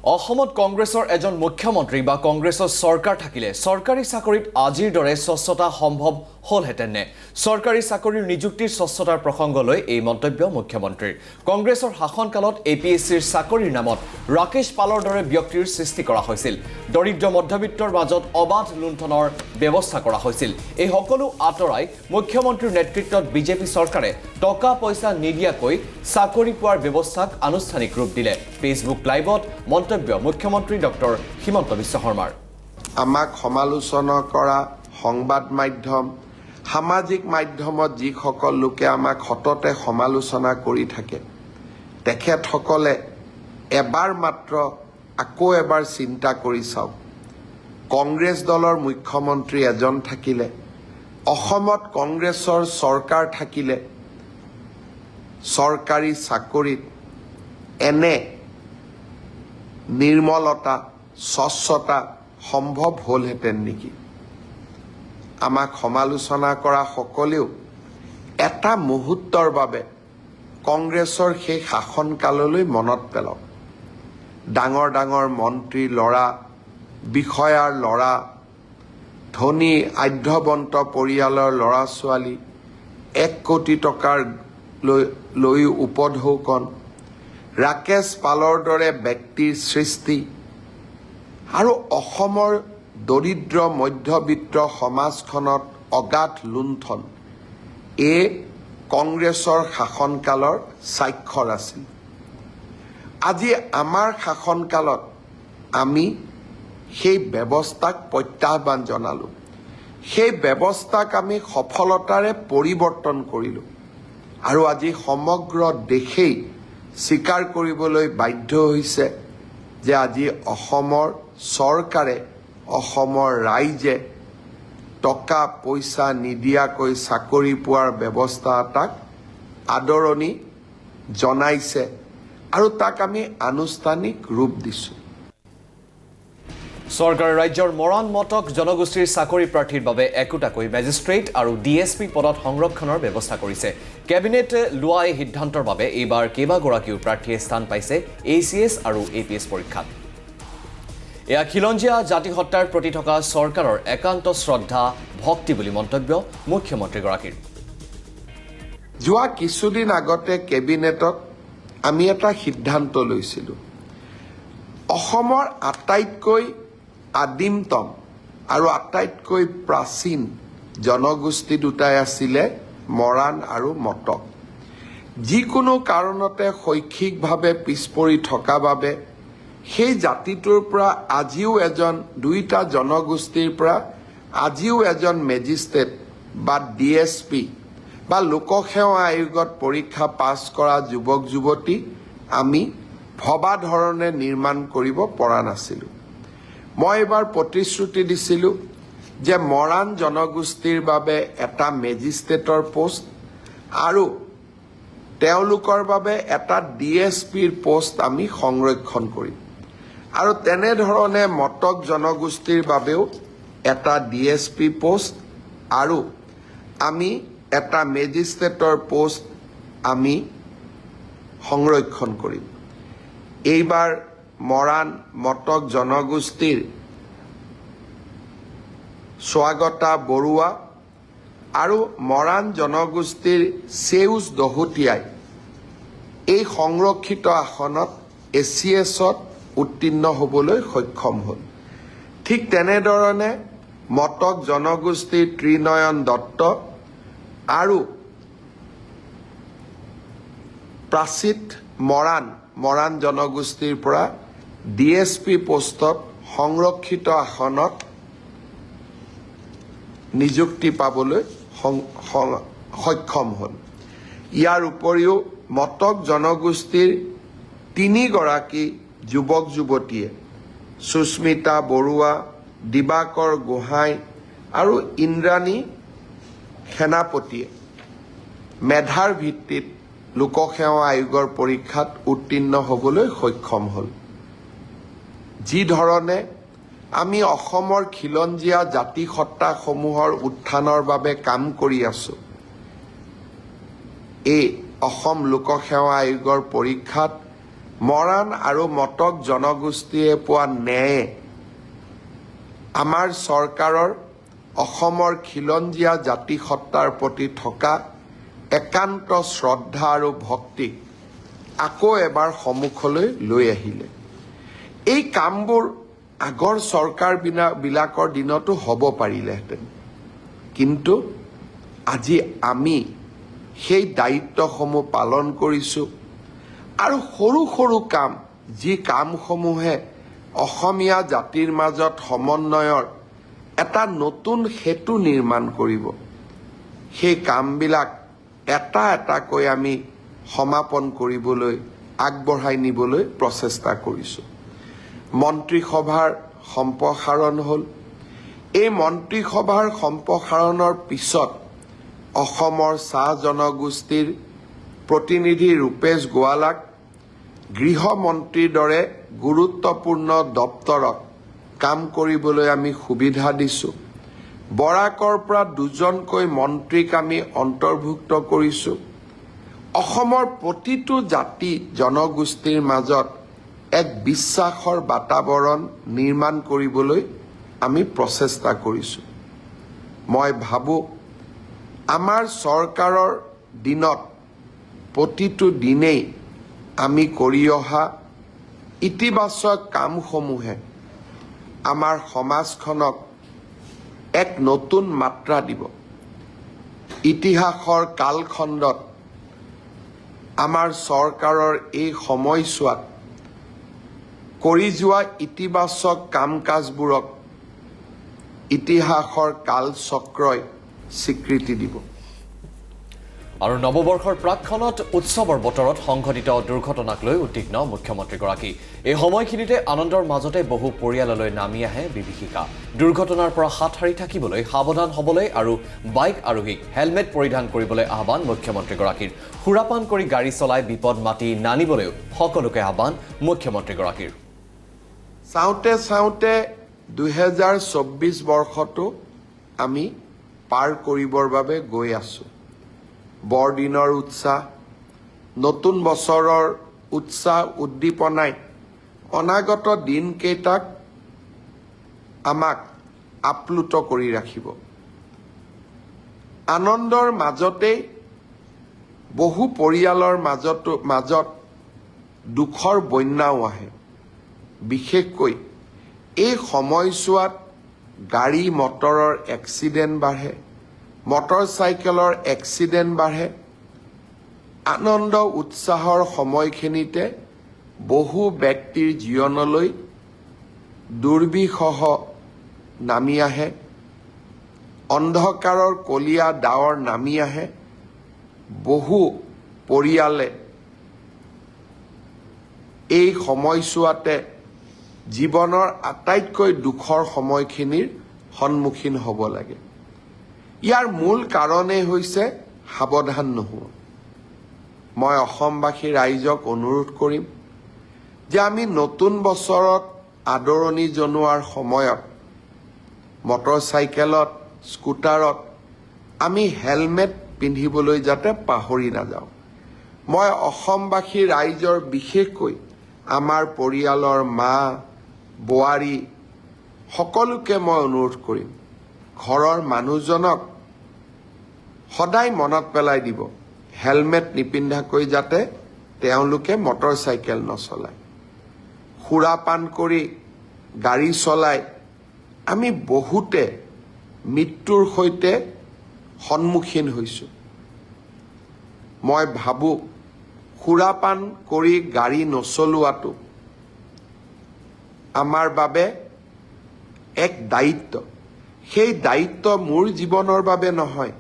অসমত কংগ্ৰেছৰ এজন মুখ্যমন্ত্ৰী বা কংগ্ৰেছৰ চৰকাৰ থাকিলে চৰকাৰী চাকৰিত আজিৰ দৰে স্বচ্ছতা সম্ভৱ হলহেঁতেনে চৰকাৰী চাকৰিৰ নিযুক্তিৰ স্বচ্ছতাৰ প্ৰসংগলৈ এই মন্তব্য মুখ্যমন্ত্ৰীৰ কংগ্ৰেছৰ শাসনকালত এপিএছচিৰ চাকৰিৰ নামত ৰাকেশ পালৰ দৰে ব্যক্তিৰ সৃষ্টি কৰা হৈছিল দৰিদ্ৰ মধ্যবিত্তৰ মাজত অবাধ লুণ্ঠনৰ ব্যৱস্থা কৰা হৈছিল এই সকলো আঁতৰাই মুখ্যমন্ত্ৰীৰ নেতৃত্বত বিজেপি চৰকাৰে টকা পইচা নিদিয়াকৈ চাকৰি পোৱাৰ ব্যৱস্থাক আনুষ্ঠানিক ৰূপ দিলে ফেচবুক লাইভত মন্তব্য মুখ্যমন্ত্ৰী ডক্টৰ হিমন্ত বিশ্ব শৰ্মাৰ আমাক সমালোচনা কৰা সংবাদ মাধ্যম সামাজিক মাধ্যমত যিসকল লোকে আমাক সততে সমালোচনা কৰি থাকে তেখেতসকলে এবাৰ মাত্ৰ আকৌ এবাৰ চিন্তা কৰি চাওক কংগ্ৰেছ দলৰ মুখ্যমন্ত্ৰী এজন থাকিলে অসমত কংগ্ৰেছৰ চৰকাৰ থাকিলে চৰকাৰী চাকৰিত এনে নিৰ্মলতা স্বচ্ছতা সম্ভৱ হলহেঁতেন নেকি আমাক সমালোচনা কৰা সকলেও এটা মুহূৰ্তৰ বাবে কংগ্ৰেছৰ সেই শাসনকাললৈ মনত পেলাওক ডাঙৰ ডাঙৰ মন্ত্ৰী ল'ৰা বিষয়াৰ ল'ৰা ধনী আধ্যবন্ত পৰিয়ালৰ ল'ৰা ছোৱালী 1 কোটি টকাৰ লৈ উপঢৌকন ৰাকেশ পালৰ দৰে ব্যক্তিৰ সৃষ্টি আৰু অসমৰ দৰিদ্ৰ মধ্যবিত্ত সমাজখনত অগাধ লুণ্ঠন এই কংগ্ৰেছৰ শাসনকালৰ স্বাক্ষৰ আছিল আজি আমাৰ শাসনকালত আমি সেই ব্যৱস্থাক প্ৰত্যাহ্বান জনালো সেই ব্যৱস্থাক আমি সফলতাৰে পৰিৱৰ্তন কৰিলো আৰু আজি সমগ্ৰ দেশেই স্বীকাৰ কৰিবলৈ বাধ্য হৈছে যে আজি অসমৰ চৰকাৰে অসমৰ ৰাইজে টকা পইচা নিদিয়াকৈ চাকৰি পোৱাৰ ব্যৱস্থা এটাক আদৰণি জনাইছে আৰু তাক আমি আনুষ্ঠানিক ৰূপ দিছোঁ চৰকাৰে ৰাজ্যৰ মৰাণ মটক জনগোষ্ঠীৰ চাকৰি প্ৰাৰ্থীৰ বাবে একোটাকৈ মেজিষ্ট্ৰেট আৰু ডিএছপি পদত সংৰক্ষণৰ ব্যৱস্থা কৰিছে কেবিনেটে লোৱা এই সিদ্ধান্তৰ বাবে এইবাৰ কেইবাগৰাকীও প্ৰাৰ্থীয়ে স্থান পাইছে এচিএছ আৰু এপিএছ পৰীক্ষাত এয়া খিলঞ্জীয়া জাতি হত্যাৰ প্ৰতি থকা চৰকাৰৰ একান্ত শ্ৰদ্ধা ভক্তি বুলি মন্তব্য মুখ্যমন্ত্ৰীগৰাকীৰ যোৱা কিছুদিন আগতে কেবিনেটত আমি এটা সিদ্ধান্ত লৈছিলোঁ অসমৰ আটাইতকৈ আদিমতম আৰু আটাইতকৈ প্ৰাচীন জনগোষ্ঠী দুটাই আছিলে মৰাণ আৰু মটক যিকোনো কাৰণতে শৈক্ষিকভাৱে পিছপৰি থকা বাবে সেই জাতিটোৰ পৰা আজিও দুইটা জনগোষ্ঠীৰ পৰা আজিও এজন মেজিষ্ট্ৰেট বা ডিএছপি বা লোকসেৱা আয়োগত পৰীক্ষা পাছ কৰা যুৱক যুৱতী আমি ভবা ধৰণে নিৰ্মাণ কৰিব পৰা নাছিলোঁ মই এবাৰ প্ৰতিশ্ৰুতি দিছিলোঁ যে মৰাণ জনগোষ্ঠীৰ বাবে এটা মেজিষ্ট্ৰেটৰ পোষ্ট আৰু তেওঁলোকৰ বাবে এটা ডিএছপিৰ পোষ্ট আমি সংৰক্ষণ কৰিম আৰু তেনেধৰণে মটক জনগোষ্ঠীৰ বাবেও এটা ডিএছপি পোষ্ট আৰু আমি এটা মেজিষ্ট্ৰেটৰ পোষ্ট আমি সংৰক্ষণ কৰিম এইবাৰ মৰাণ মটক জনগোষ্ঠীৰ স্বাগতা বৰুৱা আৰু মৰাণ জনগোষ্ঠীৰ সেউজ দহোটীয়াই এই সংৰক্ষিত আসনত এচিএছত উত্তীৰ্ণ হ'বলৈ সক্ষম হ'ল ঠিক তেনেধৰণে মটক জনগোষ্ঠীৰ ত্ৰিনয়ন দত্ত আৰু প্ৰাচিত মৰাণ জনগোষ্ঠীৰ পৰা ডিএছপি পোষ্টত সংৰক্ষিত আসনত নিযুক্তি পাবলৈ সক্ষম হ'ল ইয়াৰ উপৰিও মটক জনগোষ্ঠীৰ 3 গৰাকী যুৱক যুৱতীয়ে সুস্মিতা বৰুৱা দিবাকৰ গোহাঁই আৰু ইন্দ্ৰাণী সেনাপতিয়ে মেধাৰ ভিত্তিত লোকসেৱা আয়োগৰ পৰীক্ষাত উত্তীৰ্ণ হ'বলৈ সক্ষম হ'ল যি ধৰণে আমি অসমৰ খিলঞ্জীয়া জাতি সত্তাসমূহৰ উত্থানৰ বাবে কাম কৰি আছোঁ এই অসম লোকসেৱা আয়োগৰ পৰীক্ষাত মৰাণ আৰু মটক জনগোষ্ঠীয়ে পোৱা ন্যায়ে আমাৰ চৰকাৰৰ অসমৰ খিলঞ্জীয়া জাতিসত্তাৰ প্ৰতি থকা একান্ত শ্ৰদ্ধা আৰু ভক্তিক আকৌ এবাৰ সন্মুখলৈ লৈ আহিলে। এই কামবোৰ আগৰ চৰকাৰবিলাকৰ দিনতো হ'ব পাৰিলেহেঁতেন, কিন্তু আজি আমি সেই দায়িত্বসমূহ পালন কৰিছোঁ আৰু সৰু সৰু কাম, যি কামসমূহে অসমীয়া জাতিৰ মাজত সমন্বয়ৰ এটা নতুন সেতু নিৰ্মাণ কৰিব, সেই কামবিলাক এটা এটাকৈ আমি সমাপন কৰিবলৈ আগবঢ়াই নিবলৈ প্ৰচেষ্টা কৰিছোঁ। মন্ত্ৰীসভাৰ সম্প্ৰসাৰণ হ'ল। এই মন্ত্ৰীসভাৰ সম্প্ৰসাৰণৰ পিছত অসমৰ চাহ জনগোষ্ঠীৰ প্ৰতিনিধি ৰূপেশ গোৱালাক গৃহমন্ত্ৰীৰ দৰে গুৰুত্বপূৰ্ণ দপ্তৰত কাম কৰিবলৈ আমি সুবিধা দিছোঁ। বৰাকৰ পৰা 2জনকৈ মন্ত্ৰীক আমি অন্তৰ্ভুক্ত কৰিছোঁ। অসমৰ প্ৰতিটো জাতি জনগোষ্ঠীৰ মাজত এক বিশ্বাসৰ বাতাবৰণ নিৰ্মাণ কৰিবলৈ আমি প্ৰচেষ্টা কৰিছোঁ। মই ভাবোঁ আমাৰ চৰকাৰৰ দিনত প্ৰতিটো দিনেই আমি কৰি অহা ইতিবাচক কামসমূহে আমাৰ সমাজখনক এক নতুন মাত্ৰা দিব। ইতিহাসৰ কালখণ্ডত আমাৰ চৰকাৰৰ এই সময়ছোৱাত কৰি যোৱা ইতিবাচক কাম কাজবোৰক ইতিহাসৰ কালচক্ৰই স্বীকৃতি দিব। আৰু নৱবৰ্ষৰ প্ৰাকখনত উৎসৱৰ বতৰত সংঘটিত দুৰ্ঘটনাক লৈ উদ্বিগ্ন মুখ্যমন্ত্ৰীগৰাকী। এই সময়খিনিতে আনন্দৰ মাজতে বহু পৰিয়াললৈ নামি আহে বিভীষিকা। দুৰ্ঘটনাৰ পৰা হাত সাৰি থাকিবলৈ, সাৱধান হ'বলৈ আৰু বাইক আৰোহীক হেলমেট পৰিধান কৰিবলৈ আহ্বান মুখ্যমন্ত্ৰীগৰাকীৰ। সুৰাপান কৰি গাড়ী চলাই বিপদ মাতি নানিবলৈও সকলোকে আহ্বান মুখ্যমন্ত্ৰীগৰাকীৰ। চাওঁতে চাওঁতে 2024 বৰ্ষটো আমি পাৰ কৰিবৰ বাবে গৈ আছোঁ। বৰদিনৰ উৎসাহ, নতুন বছৰৰ উৎসাহ উদ্দীপনাই অনাগত দিনকেইটাক আমাক আপ্লুত কৰি ৰাখিব। আনন্দৰ মাজতেই বহু পৰিয়ালৰ মাজত দুখৰ বন্যাও আহে। বিশেষকৈ এই সময়ছোৱাত গাড়ী মটৰৰ এক্সিডেণ্ট বাঢ়ে, মটৰচাইকেলৰ এক্সিডেণ্ট বাঢ়ে। আনন্দ উৎসাহৰ সময়খিনিতে বহু ব্যক্তিৰ জীৱনলৈ দুৰ্বিষহ নামি আহে, অন্ধকাৰৰ কলীয়া ডাৱৰ নামি আহে। বহু পৰিয়ালে এই সময়ছোৱাতে জীৱনৰ আটাইতকৈ দুখৰ সময়খিনিৰ সন্মুখীন হ'ব লাগে। ইয়াৰ মূল কাৰণেই হৈছে সাৱধান নোহোৱা। মই অসমবাসী ৰাইজক অনুৰোধ কৰিম যে আমি নতুন বছৰত আদৰণি জনোৱাৰ সময়ত মটৰচাইকেলত, স্কুটাৰত আমি হেলমেট পিন্ধিবলৈ যাতে পাহৰি নাযাওঁ। মই অসমবাসী ৰাইজৰ বিশেষকৈ আমাৰ পৰিয়ালৰ মা, বোৱাৰী সকলোকে মই অনুৰোধ কৰিম, ঘৰৰ মানুহজনক সদায় মনত পেলাই দিব, হেলমেট নিপিন্ধাকৈ যাতে তেওঁলোকে মটৰচাইকেল নচলায়। সুৰাপান কৰি গাড়ী চলাই আমি বহুতে মৃত্যুৰ সৈতে সন্মুখীন হৈছোঁ। মই ভাবোঁ সুৰাপান কৰি গাড়ী নচলোৱাটো আমাৰ বাবে এক দায়িত্ব। সেই দায়িত্ব মোৰ জীৱনৰ বাবে নহয়,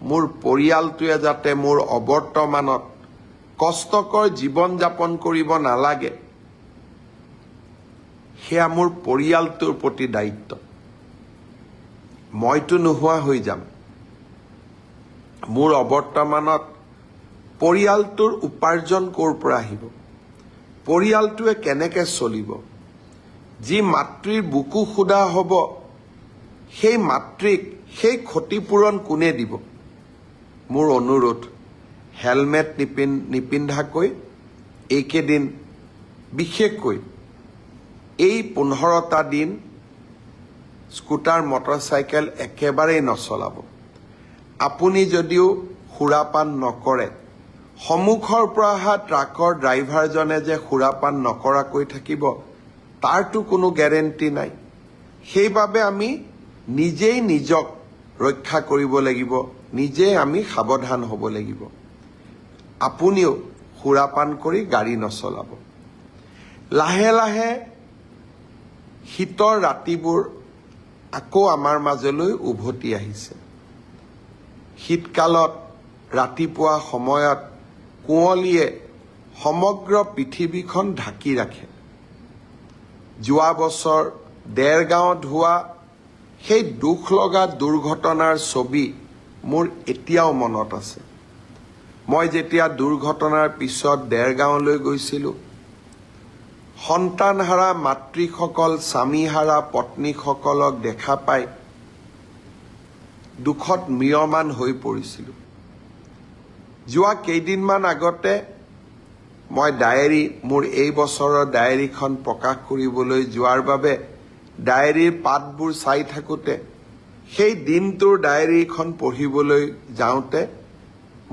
মোৰ পৰিয়ালটোৱে যাতে মোৰ অবৰ্তমানত কষ্টকৰ জীৱন যাপন কৰিব নালাগে, সেয়া মোৰ পৰিয়ালটোৰ প্ৰতি দায়িত্ব। মইতো নোহোৱা হৈ যাম, মোৰ অবৰ্তমানত পৰিয়ালটোৰ উপাৰ্জন ক'ৰ পৰা আহিব, পৰিয়ালটোৱে কেনেকৈ চলিব, যি মাতৃৰ বুকু সুদা হ'ব সেই মাতৃক সেই ক্ষতিপূৰণ কোনে দিব? মোৰ অনুৰোধ, হেলমেট নিপিন্ধাকৈ এইকেইদিন বিশেষকৈ এই 15টা দিন স্কুটাৰ মটৰচাইকেল একেবাৰেই নচলাব। আপুনি যদিও সুৰাপান নকৰে, সন্মুখৰ পৰা অহা ট্ৰাকৰ ড্ৰাইভাৰজনে যে সুৰাপান নকৰাকৈ থাকিব তাৰতো কোনো গেৰেণ্টি নাই। সেইবাবে আমি নিজেই নিজক ৰক্ষা কৰিব লাগিব, নিজেই আমি সাৱধান হ'ব লাগিব। আপুনিও সুৰাপান কৰি গাড়ী নচলাব। লাহে লাহে শীতৰ ৰাতিবোৰ আকৌ আমাৰ মাজলৈ উভতি আহিছে। শীতকালত ৰাতিপুৱা সময়ত কুঁৱলীয়ে সমগ্ৰ পৃথিৱীখন ঢাকি ৰাখে। যোৱা বছৰ দেৰগাঁৱত হোৱা সেই দুখ লগা দুৰ্ঘটনাৰ ছবি মোৰ এতিয়াও মনত আছে। মই যেতিয়া দুৰ্ঘটনাৰ পিছত দেৰগাঁৱলৈ গৈছিলোঁ, সন্তানহাৰা মাতৃসকল, স্বামীহাৰা পত্নীসকলক দেখা পাই দুখত ম্ৰিয়মান হৈ পৰিছিলোঁ। যোৱা কেইদিনমান আগতে মই মোৰ এই বছৰৰ ডায়েৰীখন প্ৰকাশ কৰিবলৈ যোৱাৰ বাবে ডায়েৰীৰ পাতবোৰ চাই থাকোঁতে, সেই দিনটোৰ ডায়েৰীখন পঢ়িবলৈ যাওঁতে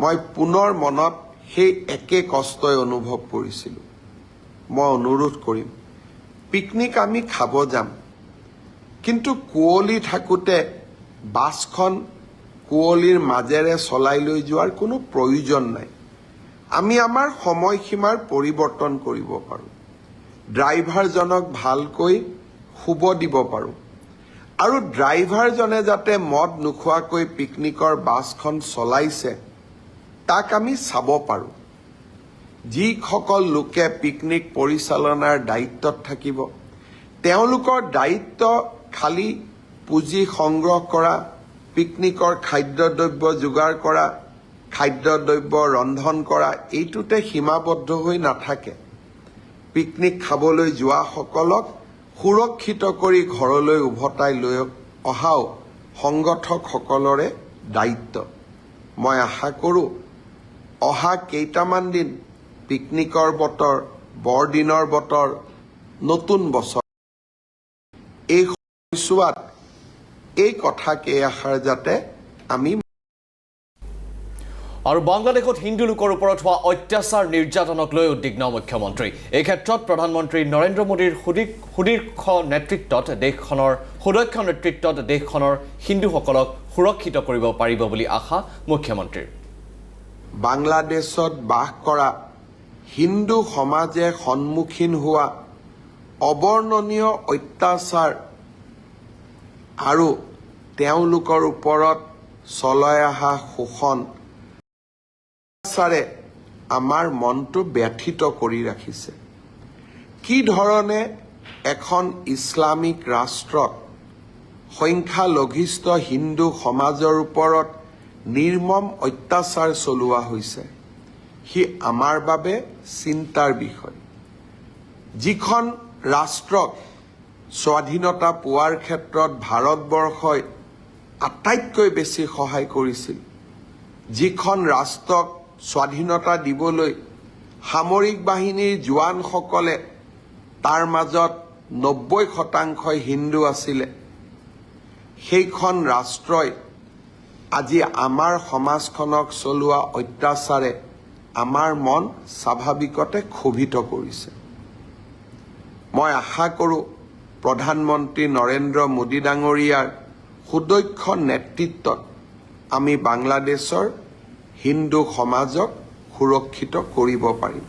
মই পুনৰ মনত সেই একে কষ্টই অনুভৱ কৰিছিলোঁ। মই অনুৰোধ কৰিম, পিকনিক আমি খাব যাম, কিন্তু কুঁৱলী থাকোঁতে বাছখন কুঁৱলীৰ মাজেৰে চলাই লৈ যোৱাৰ কোনো প্ৰয়োজন নাই। আমি আমাৰ সময়সীমাৰ পৰিৱৰ্তন কৰিব পাৰোঁ, ড্ৰাইভাৰজনক ভালকৈ শুব দিব পাৰোঁ, আৰু ড্ৰাইভাৰজনে যাতে মদ নোখোৱাকৈ পিকনিকৰ বাছখন চলাইছে তাক আমি চাব পাৰোঁ। যিসকল লোকে পিকনিক পৰিচালনাৰ দায়িত্বত থাকিব, তেওঁলোকৰ দায়িত্ব খালি পুঁজি সংগ্ৰহ কৰা, পিকনিকৰ খাদ্যদ্ৰব্য যোগাৰ কৰা, খাদ্যদ্ৰব্য ৰন্ধন কৰা, এইটোতে সীমাবদ্ধ হৈ নাথাকে। পিকনিক খাবলৈ যোৱাসকলক সুৰক্ষিত কৰি ঘৰলৈ উভতাই লৈ অহাও সংগঠকসকলৰে দায়িত্ব। মই আশা কৰোঁ অহা কেইটামান দিন পিকনিকৰ বতৰ, বৰদিনৰ বতৰ, নতুন বছৰ, এই সময়ছোৱাত এই কথা কেইআষাৰ যাতে আমি। আৰু বাংলাদেশত হিন্দু লোকৰ ওপৰত হোৱা অত্যাচাৰ নিৰ্যাতনক লৈ উদ্বিগ্ন মুখ্যমন্ত্ৰী। এই ক্ষেত্ৰত প্ৰধানমন্ত্ৰী নৰেন্দ্ৰ মোদীৰ সুদক্ষ নেতৃত্বত দেশখনৰ হিন্দুসকলক সুৰক্ষিত কৰিব পাৰিব বুলি আশা মুখ্যমন্ত্ৰীৰ। বাংলাদেশত বাস কৰা হিন্দু সমাজে সন্মুখীন হোৱা অবৰ্ণনীয় অত্যাচাৰ আৰু তেওঁলোকৰ ওপৰত চলাই অহা শোষণ আমাৰ মনটো ব্যথিত কৰি ৰাখিছে। কি ধৰণে এখন ইছলামিক ৰাষ্ট্ৰত সংখ্যালঘিষ্ঠ হিন্দু সমাজৰ ওপৰত নিৰ্মম অত্যাচাৰ চলোৱা হৈছে, সি আমাৰ বাবে চিন্তাৰ বিষয়। যিখন ৰাষ্ট্ৰক স্বাধীনতা পোৱাৰ ক্ষেত্ৰত ভাৰতবৰ্ষই আটাইতকৈ বেছি সহায় কৰিছিল, যিখন ৰাষ্ট্ৰক স্বাধীনতা দিবলৈ সামৰিক বাহিনীৰ জোৱানসকলে তাৰ মাজত 90% হিন্দু আছিলে, সেইখন ৰাষ্ট্ৰই আজি আমাৰ সমাজখনক চলোৱা অত্যাচাৰে আমাৰ মন স্বাভাৱিকতে ক্ষোভিত কৰিছে। মই আশা কৰোঁ প্ৰধানমন্ত্ৰী নৰেন্দ্ৰ মোদী ডাঙৰীয়াৰ সুদক্ষ নেতৃত্বত আমি বাংলাদেশৰ হিন্দু সমাজক সুৰক্ষিত কৰিব পাৰিম।